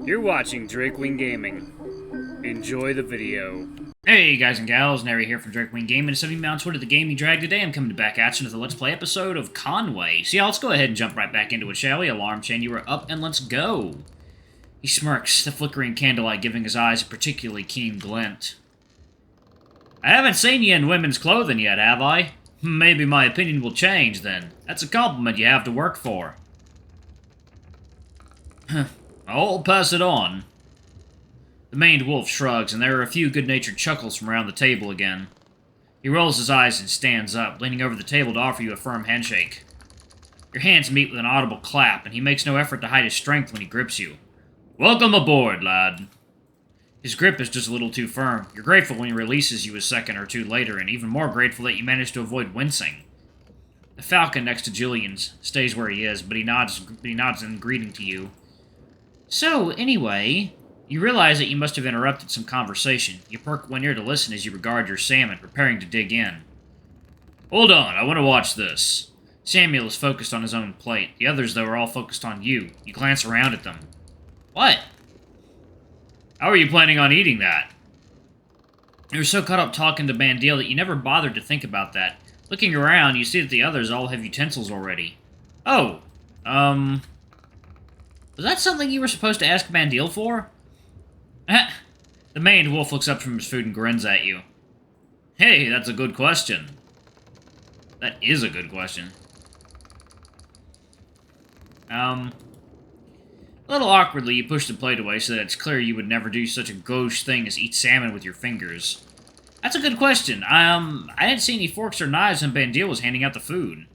You're watching Drakewing Gaming. Enjoy the video. Hey guys and gals, Nary here from Drakewing Gaming. Instead of me on Twitter, the game you dragged today, I'm coming back at you with a Let's Play episode of Conway. So yeah, let's go ahead and jump right back into it, shall we? Alarm chain, you are up and let's go. He smirks, the flickering candlelight giving his eyes a particularly keen glint. I haven't seen you in women's clothing yet, have I? Maybe my opinion will change, then. That's a compliment you have to work for. I'll pass it on. The maned wolf shrugs, and there are a few good-natured chuckles from around the table again. He rolls his eyes and stands up, leaning over the table to offer you a firm handshake. Your hands meet with an audible clap, and he makes no effort to hide his strength when he grips you. Welcome aboard, lad. His grip is just a little too firm. You're grateful when he releases you a second or two later, and even more grateful that you managed to avoid wincing. The falcon next to Julian's stays where he is, but he nods in greeting to you. So, anyway, you realize that you must have interrupted some conversation. You perk one ear to listen as you regard your salmon, preparing to dig in. Hold on, I want to watch this. Samuel is focused on his own plate. The others, though, are all focused on you. You glance around at them. What? How are you planning on eating that? You were so caught up talking to Bandil that you never bothered to think about that. Looking around, you see that the others all have utensils already. Oh, was that something you were supposed to ask Bandil for? The maned wolf looks up from his food and grins at you. Hey, that's a good question. That is a good question. A little awkwardly, you push the plate away so that it's clear you would never do such a gauche thing as eat salmon with your fingers. That's a good question. I didn't see any forks or knives when Bandil was handing out the food.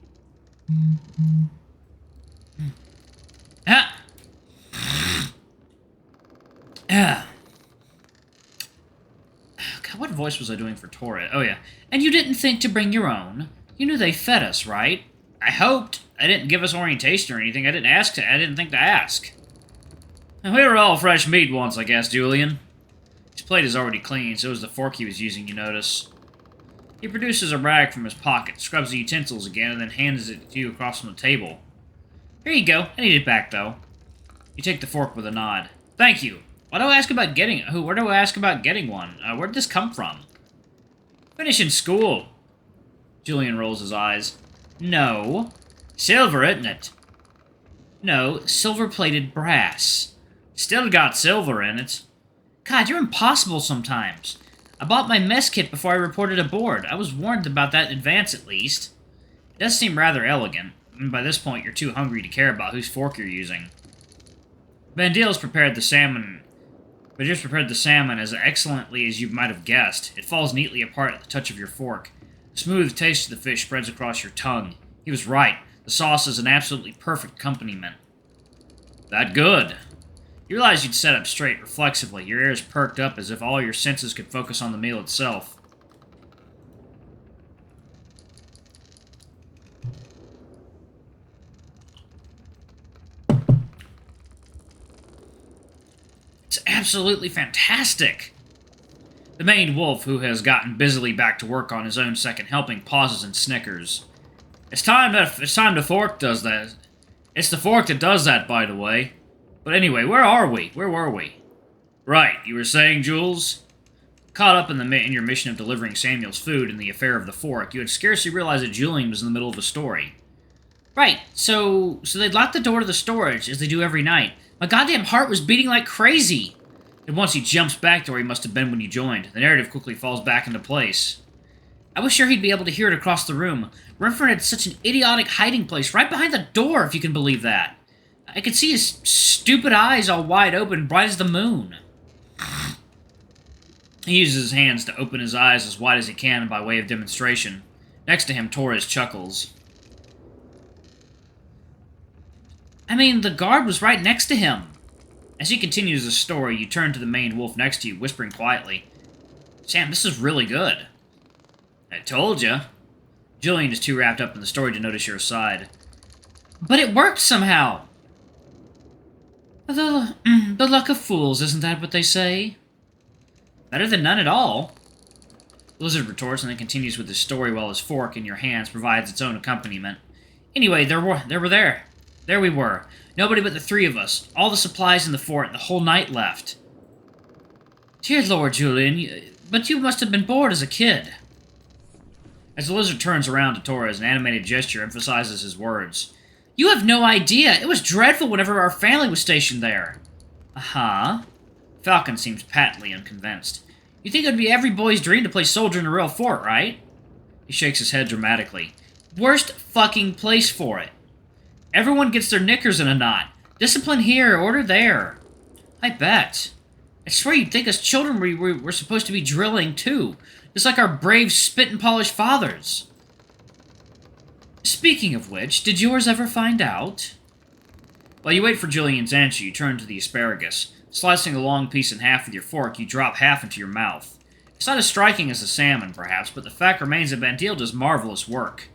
God, what voice was I doing for Torres? Oh, yeah. And you didn't think to bring your own? You knew they fed us, right? I hoped. I didn't give us orientation or anything. I didn't think to ask. We were all fresh meat once, I guess, Julian. His plate is already clean, so is the fork he was using, you notice. He produces a rag from his pocket, scrubs the utensils again, and then hands it to you across from the table. Here you go. I need it back, though. You take the fork with a nod. Thank you. Where do I ask about getting one? Where did this come from? Finishing school. Julian rolls his eyes. No. Silver, isn't it? No, silver-plated brass. Still got silver in it. God, you're impossible sometimes. I bought my mess kit before I reported aboard. I was warned about that in advance, at least. It does seem rather elegant, and by this point you're too hungry to care about whose fork you're using. Bandil's prepared the salmon as excellently as you might have guessed. It falls neatly apart at the touch of your fork. The smooth taste of the fish spreads across your tongue. He was right. The sauce is an absolutely perfect accompaniment. That good. You realize you'd sat up straight reflexively, your ears perked up as if all your senses could focus on the meal itself. It's absolutely fantastic! The maned wolf, who has gotten busily back to work on his own second helping, pauses and snickers. It's time the fork does that. It's the fork that does that, by the way. But anyway, where are we? Where were we? Right, you were saying, Jules? Caught up in your mission of delivering Samuel's food and the affair of the fork, you had scarcely realized that Julian was in the middle of a story. Right, so they'd locked the door to the storage, as they do every night. My goddamn heart was beating like crazy! And once he jumps back to where he must have been when you joined, the narrative quickly falls back into place. I was sure he'd be able to hear it across the room. Renford had such an idiotic hiding place right behind the door, if you can believe that. I could see his stupid eyes all wide open, bright as the moon. He uses his hands to open his eyes as wide as he can by way of demonstration. Next to him, Torres chuckles. I mean, the guard was right next to him. As he continues the story, you turn to the maned wolf next to you, whispering quietly, Sam, this is really good. I told you. Julian is too wrapped up in the story to notice your aside. But it worked somehow. The luck of fools, isn't that what they say? Better than none at all. The lizard retorts and then continues with his story while his fork in your hands provides its own accompaniment. Anyway, they were there. There we were. Nobody but the three of us. All the supplies in the fort and the whole night left. Dear Lord, Julian, but you must have been bored as a kid. As the lizard turns around to Torres, an animated gesture emphasizes his words. You have no idea. It was dreadful whenever our family was stationed there. Uh-huh. Falcon seems patently unconvinced. You think it would be every boy's dream to play soldier in a real fort, right? He shakes his head dramatically. Worst fucking place for it. Everyone gets their knickers in a knot. Discipline here, order there. I bet. I swear you'd think us children were supposed to be drilling, too. Just like our brave spit-and-polished fathers. Speaking of which, did yours ever find out? While you wait for Julian's answer, you turn to the asparagus. Slicing a long piece in half with your fork, you drop half into your mouth. It's not as striking as the salmon, perhaps, but the fact remains that Bandil does marvelous work.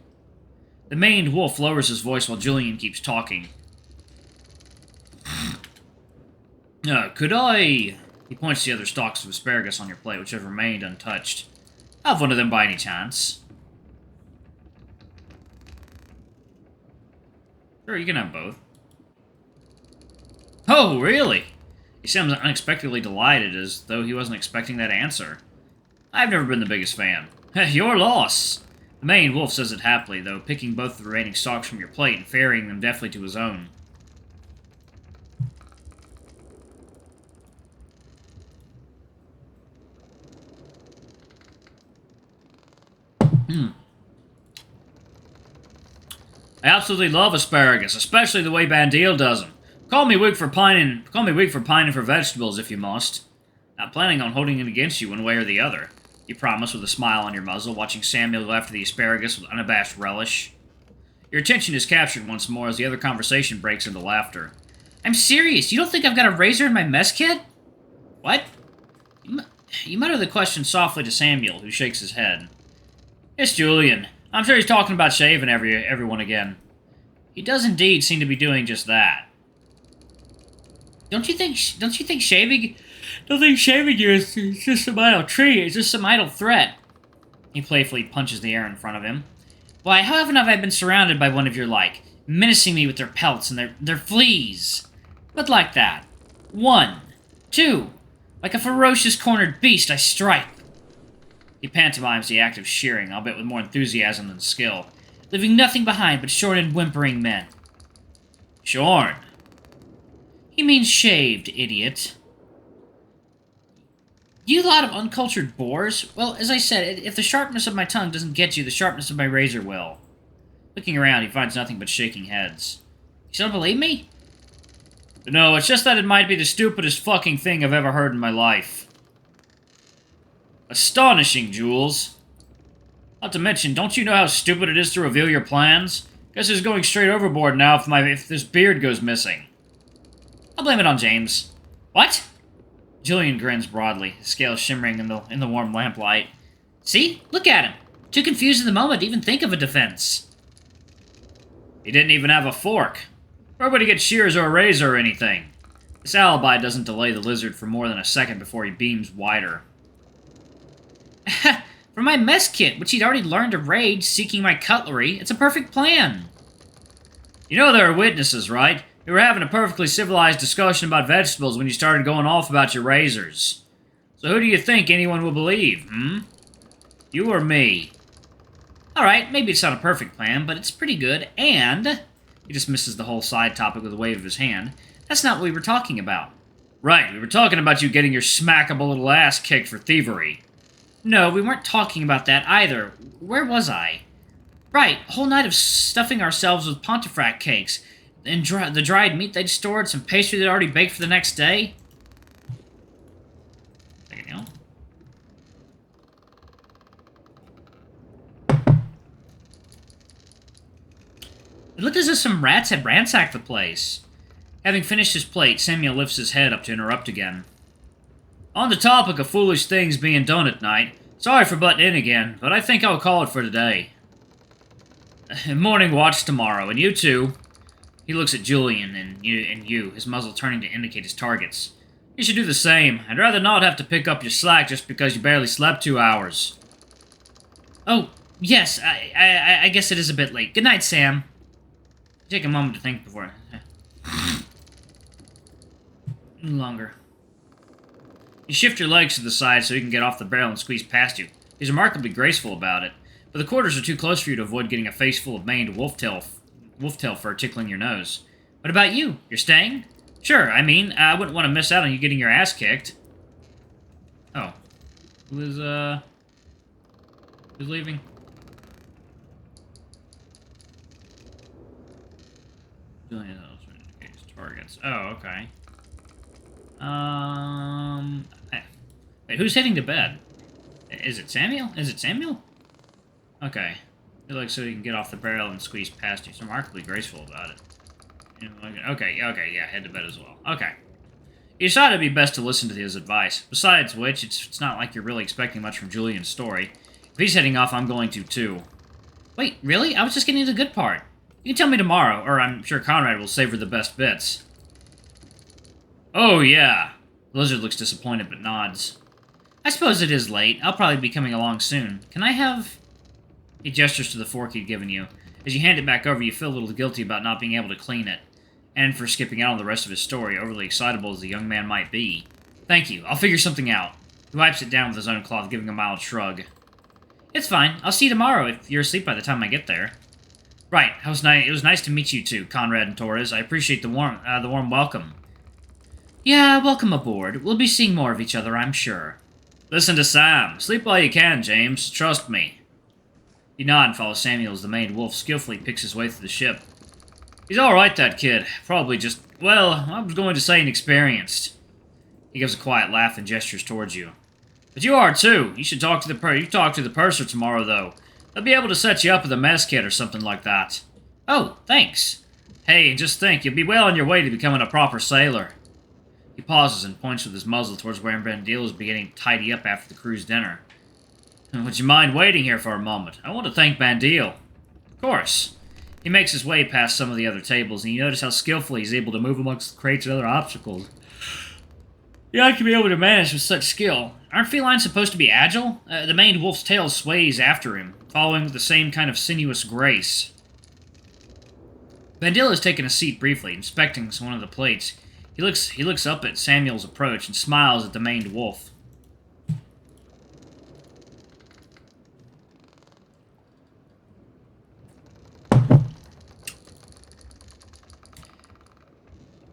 The maned wolf lowers his voice while Julian keeps talking. Could I... He points to the other stalks of asparagus on your plate, which have remained untouched. Have one of them by any chance? Sure, you can have both. Oh, really? He sounds unexpectedly delighted, as though he wasn't expecting that answer. I've never been the biggest fan. Your loss! The maned wolf says it happily, though, picking both the remaining stalks from your plate and ferrying them deftly to his own. I absolutely love asparagus, especially the way Bandil does them. Call me weak for pining for vegetables if you must. Not planning on holding it against you one way or the other. You promise with a smile on your muzzle, watching Samuel go after the asparagus with unabashed relish. Your attention is captured once more as the other conversation breaks into laughter. I'm serious. You don't think I've got a razor in my mess kit? What? You mutter the question softly to Samuel, who shakes his head. It's Julian. I'm sure he's talking about shaving everyone again. He does indeed seem to be doing just that. Don't you think shaving you is just some idle tree? It's just some idle threat. He playfully punches the air in front of him. Why, how often have I been surrounded by one of your like, menacing me with their pelts and their fleas? But like that. 1, 2. Like a ferocious cornered beast, I strike. He pantomimes the act of shearing, albeit with more enthusiasm than skill, leaving nothing behind but shorn and whimpering men. Shorn? He means shaved, idiot. You lot of uncultured boors? Well, as I said, if the sharpness of my tongue doesn't get you, the sharpness of my razor will. Looking around, he finds nothing but shaking heads. You still don't believe me? No, it's just that it might be the stupidest fucking thing I've ever heard in my life. Astonishing, Jules. Not to mention, don't you know how stupid it is to reveal your plans? Guess who's going straight overboard now if this beard goes missing? I'll blame it on James. What? Julian grins broadly, his scales shimmering in the warm lamplight. See? Look at him. Too confused in the moment to even think of a defense. He didn't even have a fork. Nobody gets shears or a razor or anything. This alibi doesn't delay the lizard for more than a second before he beams wider. For my mess kit, which he'd already learned to raid, seeking my cutlery, it's a perfect plan. You know there are witnesses, right? You were having a perfectly civilized discussion about vegetables when you started going off about your razors. So who do you think anyone will believe, You or me? Alright, maybe it's not a perfect plan, but it's pretty good, and... He dismisses the whole side topic with a wave of his hand. That's not what we were talking about. Right, we were talking about you getting your smackable little ass kicked for thievery. No, we weren't talking about that either. Where was I? Right, a whole night of stuffing ourselves with Pontefract cakes, and the dried meat they'd stored, some pastry they'd already baked for the next day. There you go. It looked as if some rats had ransacked the place. Having finished his plate, Samuel lifts his head up to interrupt again. On the topic of foolish things being done at night, sorry for butting in again, but I think I'll call it for today. Morning watch tomorrow, and you too. He looks at Julian and you, his muzzle turning to indicate his targets. You should do the same. I'd rather not have to pick up your slack just because you barely slept 2 hours. Oh, yes, I guess it is a bit late. Good night, Sam. Take a moment to think before... Longer. You shift your legs to the side so he can get off the barrel and squeeze past you. He's remarkably graceful about it, but the quarters are too close for you to avoid getting a face full of maned wolf-tail fur tickling your nose. What about you? You're staying? Sure, I mean, I wouldn't want to miss out on you getting your ass kicked. Oh. Who's leaving? Julian indicates targets. Oh, okay. Wait, who's heading to bed? Is it Samuel? Is it Samuel? Okay. Like so he can get off the barrel and squeeze past you. He's remarkably graceful about it. Okay, yeah, head to bed as well. Okay. You decided it'd be best to listen to his advice. Besides which, it's not like you're really expecting much from Julian's story. If he's heading off, I'm going to, too. Wait, really? I was just getting to the good part. You can tell me tomorrow, or I'm sure Conrad will savor the best bits. Oh, yeah. The lizard looks disappointed, but nods. I suppose it is late. I'll probably be coming along soon. Can I have... He gestures to the fork he'd given you. As you hand it back over, you feel a little guilty about not being able to clean it, and for skipping out on the rest of his story, overly excitable as the young man might be. Thank you. I'll figure something out. He wipes it down with his own cloth, giving a mild shrug. It's fine. I'll see you tomorrow if you're asleep by the time I get there. Right. It was nice to meet you two, Conrad and Torres. I appreciate the warm welcome. Yeah, welcome aboard. We'll be seeing more of each other, I'm sure. Listen to Sam. Sleep while you can, James. Trust me. You nod and follow Samuel as the maned wolf skillfully picks his way through the ship. He's alright, that kid. Probably just, well, I was going to say inexperienced. He gives a quiet laugh and gestures towards you. But you are, too. You should talk to the purser tomorrow, though. They'll be able to set you up with a mess kit or something like that. Oh, thanks. Hey, and just think, you'll be well on your way to becoming a proper sailor. He pauses and points with his muzzle towards where Bandil is beginning to tidy up after the crew's dinner. Would you mind waiting here for a moment? I want to thank Bandil. Of course. He makes his way past some of the other tables, and you notice how skillfully he's able to move amongst the crates and other obstacles. Yeah, I can be able to manage with such skill. Aren't felines supposed to be agile? The maned wolf's tail sways after him, following with the same kind of sinuous grace. Bandil has taken a seat briefly, inspecting one of the plates. He looks up at Samuel's approach and smiles at the maned wolf.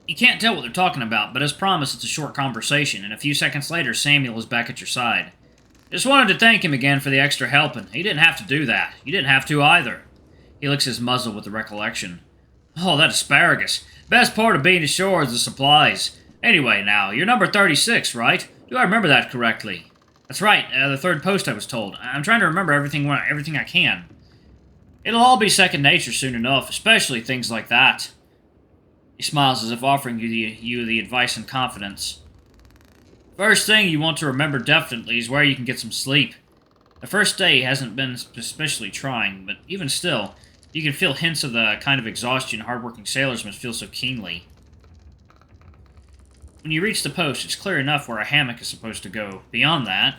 You can't tell what they're talking about, but as promised, it's a short conversation, and a few seconds later, Samuel is back at your side. Just wanted to thank him again for the extra helping. He didn't have to do that. You didn't have to either. He licks his muzzle with the recollection. Oh, that asparagus. Best part of being ashore is the supplies. Anyway, now, you're number 36, right? Do I remember that correctly? That's right, the third post I was told. I'm trying to remember everything I can. It'll all be second nature soon enough, especially things like that. He smiles as if offering you the advice and confidence. First thing you want to remember definitely is where you can get some sleep. The first day hasn't been especially trying, but even still, you can feel hints of the kind of exhaustion hardworking sailors must feel so keenly. When you reach the post, it's clear enough where a hammock is supposed to go. Beyond that,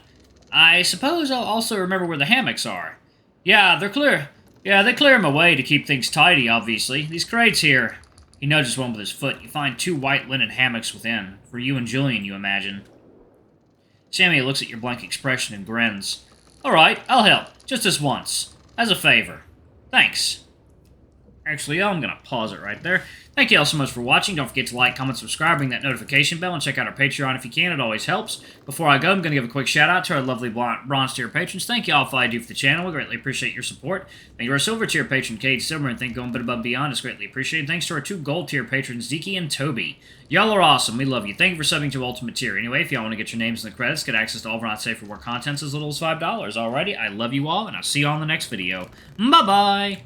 I suppose I'll also remember where the hammocks are. Yeah, they're clear. Yeah, they clear them away to keep things tidy, obviously. These crates here... He nudges one with his foot. You find 2 white linen hammocks within. For you and Julian, you imagine. Samuel looks at your blank expression and grins. Alright, I'll help. Just this once. As a favor. Thanks. Actually, I'm going to pause it right there. Thank you all so much for watching. Don't forget to like, comment, subscribe, ring that notification bell, and check out our Patreon if you can. It always helps. Before I go, I'm going to give a quick shout-out to our lovely bronze tier patrons. Thank you all for all you do for the channel. We greatly appreciate your support. Thank you to our silver tier patron, Cade Silver, and thank you going a bit above and beyond. It's greatly appreciated. Thanks to our 2 gold tier patrons, Zeke and Toby. Y'all are awesome. We love you. Thank you for subbing to Ultimate Tier. Anyway, if y'all want to get your names in the credits, get access to all of our not safe for work contents as little as $5. Alrighty, I love you all, and I'll see you all in the next video. Bye-bye!